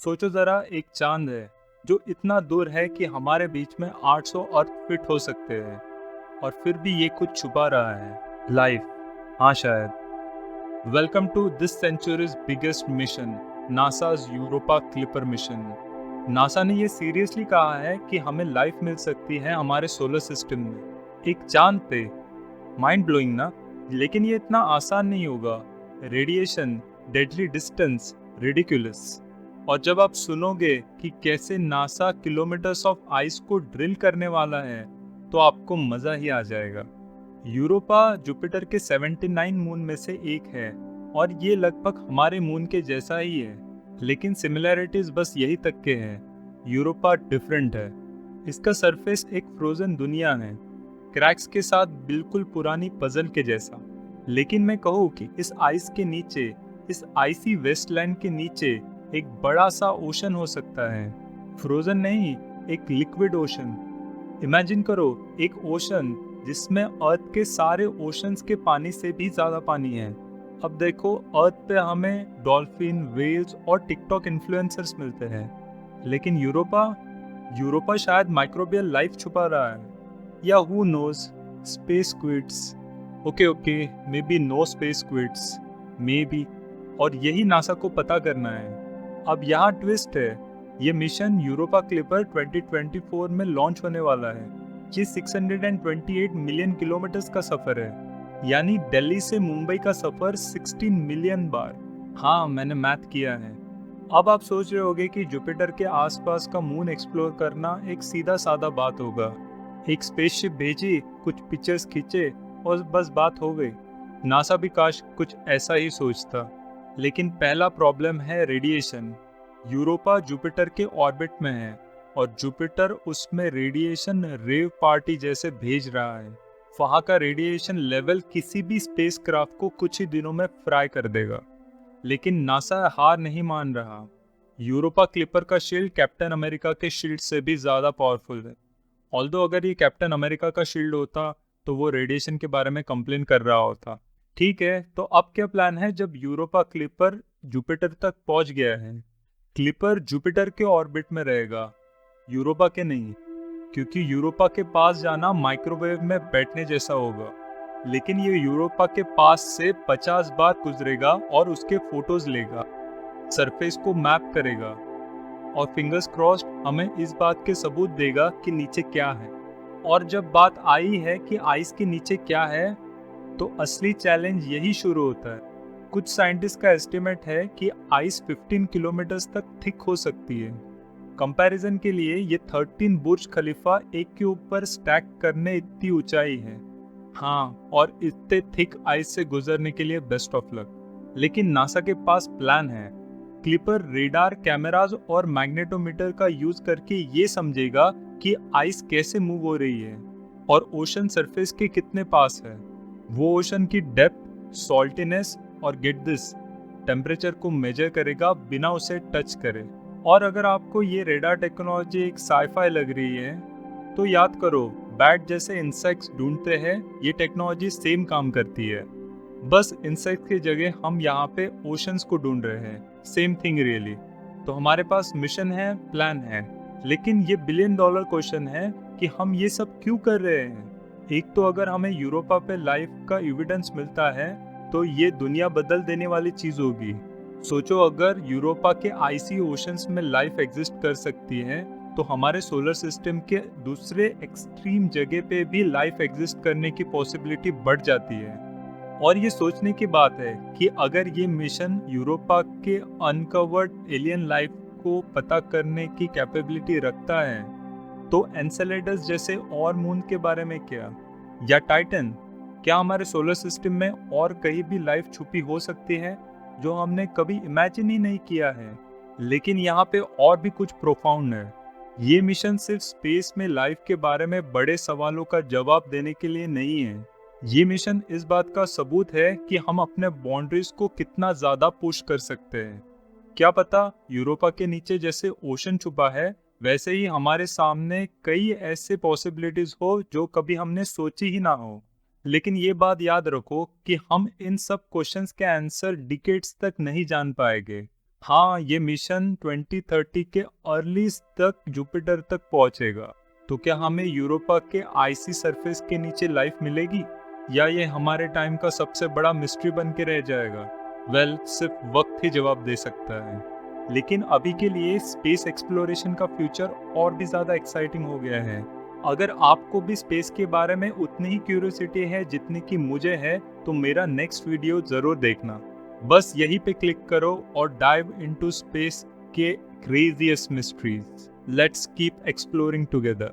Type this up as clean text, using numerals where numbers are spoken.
सोचो जरा, एक चांद है जो इतना दूर है कि हमारे बीच में 800 अर्थ फीट हो सकते हैं, और फिर भी ये कुछ छुपा रहा है। लाइफ। हाँ, शायद। Welcome to this century's biggest mission, NASA's Europa Clipper mission. NASA ने ये सीरियसली कहा है कि हमें लाइफ मिल सकती है हमारे सोलर सिस्टम में, एक चांद पे। माइंड ब्लोइंग ना? लेकिन ये इतना आसान नहीं होगा। Radiation, deadly distance, ridiculous. और जब आप सुनोगे कि कैसे नासा किलोमीटर्स ऑफ आइस को ड्रिल करने वाला है, तो आपको मजा ही आ जाएगा। यूरोपा जुपिटर के 79 मून में से एक है, और ये लगभग हमारे मून के जैसा ही है, लेकिन सिमिलैरिटीज बस यही तक के हैं। यूरोपा डिफरेंट है। इसका सरफेस एक फ्रोजन दुनिया है, क्रैक्स के साथ, बिल्कुल पुरानी पजल के जैसा। लेकिन मैं कहूँ कि इस आइस के नीचे, इस आइसी वेस्टलैंड के नीचे एक बड़ा सा ओशन हो सकता है। फ्रोजन नहीं, एक लिक्विड ओशन। इमेजिन करो, एक ओशन जिसमें अर्थ के सारे ओशंस के पानी से भी ज्यादा पानी है। अब देखो, अर्थ पे हमें डॉल्फिन, वेल्स और टिकटॉक इन्फ्लुएंसर्स मिलते हैं, लेकिन यूरोपा शायद माइक्रोबियल लाइफ छुपा रहा है, या who knows, space squids. Okay, maybe no space squids, maybe. और यही नासा को पता करना है। अब यहाँ ट्विस्ट है, ये मिशन यूरोपा क्लिपर 2024 में लॉन्च होने वाला है। ये 628 मिलियन किलोमीटर्स का सफर है, यानी दिल्ली से मुंबई का सफर 16 मिलियन बार। हाँ, मैंने मैथ किया है। अब आप सोच रहे होगे कि जुपिटर के आसपास का मून एक्सप्लोर करना एक सीधा साधा बात होगा। एक स्पेसशिप भेजी, कुछ पिक्चर्स खींचे और बस बात हो गई। नासा भी काश कुछ ऐसा ही सोचता। लेकिन पहला प्रॉब्लम है रेडिएशन। यूरोपा जुपिटर के ऑर्बिट में है, और जुपिटर उसमें रेडिएशन रेव पार्टी जैसे भेज रहा है। वहाँ का रेडिएशन लेवल किसी भी स्पेसक्राफ्ट को कुछ ही दिनों में फ्राई कर देगा। लेकिन नासा हार नहीं मान रहा। यूरोपा क्लिपर का शील्ड कैप्टन अमेरिका के शील्ड से भी ज्यादा पावरफुल है। ऑल्दो अगर ये कैप्टन अमेरिका का शील्ड होता तो वो रेडिएशन के बारे में कंप्लेन कर रहा होता। ठीक है, तो अब क्या प्लान है जब यूरोपा क्लिपर जुपिटर तक पहुंच गया है? क्लिपर जुपिटर के ऑर्बिट में रहेगा, यूरोपा के नहीं, क्योंकि यूरोपा के पास जाना माइक्रोवेव में बैठने जैसा होगा। लेकिन ये यूरोपा के पास से 50 बार गुजरेगा और उसके फोटोज लेगा, सरफेस को मैप करेगा, और फिंगर्स क्रॉस्ड हमें इस बात के सबूत देगा कि नीचे क्या है। और जब बात आई है कि आइस के नीचे क्या है, तो असली चैलेंज यही शुरू होता है। कुछ साइंटिस्ट का एस्टिमेट है कि आइस 15 किलोमीटर्स तक थिक हो सकती है। कंपैरिजन के लिए ये 13 बुर्ज खलीफा एक के ऊपर स्टैक करने इतनी ऊंचाई है। हाँ, और इतने थिक आइस से गुजरने के लिए बेस्ट ऑफ लक। लेकिन नासा के पास प्लान है। क्लिपर रेडार, कैमराज और मैग्नेटोमीटर का यूज करके ये समझेगा कि आइस कैसे मूव हो रही है और ओशन सरफेस के कितने पास है। वो ओशन की डेप्थ, सॉल्टीनेस और गेट दिस, टेम्परेचर को मेजर करेगा बिना उसे टच करे। और अगर आपको ये रेडार टेक्नोलॉजी एक साइफाई लग रही है, तो याद करो, बैट जैसे इंसेक्ट्स ढूंढते हैं, ये टेक्नोलॉजी सेम काम करती है। बस इंसेक्ट की जगह हम यहाँ पे ओशंस को ढूंढ रहे हैं। Same thing really. तो हमारे पास मिशन है, प्लान है, लेकिन ये $1 बिलियन क्वेश्चन है कि हम ये सब क्यों कर रहे हैं। एक तो अगर हमें यूरोपा पे लाइफ का एविडेंस मिलता है, तो ये दुनिया बदल देने वाली चीज होगी। सोचो, अगर यूरोपा के आइसी ओशंस में लाइफ एग्जिस्ट कर सकती है, तो हमारे सोलर सिस्टम के दूसरे एक्सट्रीम जगह पे भी लाइफ एग्जिस्ट करने की पॉसिबिलिटी बढ़ जाती है। और ये सोचने की बात है कि अगर ये मिशन यूरोपा के अनकवर्ड एलियन लाइफ को पता करने की कैपेबिलिटी रखता है, तो एनसेलेडस जैसे और मून के बारे में क्या, या टाइटन? क्या हमारे सोलर सिस्टम में और कहीं भी लाइफ छुपी हो सकती है जो हमने कभी इमेजिन ही नहीं किया है? लेकिन यहाँ पे और भी कुछ प्रोफाउंड है। ये मिशन सिर्फ स्पेस में लाइफ के बारे में बड़े सवालों का जवाब देने के लिए नहीं है। ये मिशन इस बात का सबूत है कि हम अपने बाउंड्रीज को कितना ज्यादा पुश कर सकते हैं। क्या पता यूरोपा के नीचे जैसे ओशन छुपा है, वैसे ही हमारे सामने कई ऐसे पॉसिबिलिटीज हो जो कभी हमने सोची ही ना हो। लेकिन ये बात याद रखो कि हम इन सब क्वेश्चंस के आंसर डिकेड्स तक नहीं जान पाएंगे। हाँ, ये मिशन 2030 के अर्ली तक जुपिटर तक पहुंचेगा। तो क्या हमें यूरोपा के आइसी सरफेस के नीचे लाइफ मिलेगी, या ये हमारे टाइम का सबसे बड़ा मिस्ट्री बन के रह जाएगा? वेल, सिर्फ वक्त ही जवाब दे सकता है। लेकिन अभी के लिए स्पेस एक्सप्लोरेशन का फ्यूचर और भी ज़्यादा एक्साइटिंग हो गया है। अगर आपको भी स्पेस के बारे में उतनी ही क्यूरियोसिटी है जितनी कि मुझे है, तो मेरा नेक्स्ट वीडियो ज़रूर देखना। बस यहीं पे क्लिक करो और डाइव इनटू स्पेस के craziest mysteries. Let's keep exploring together.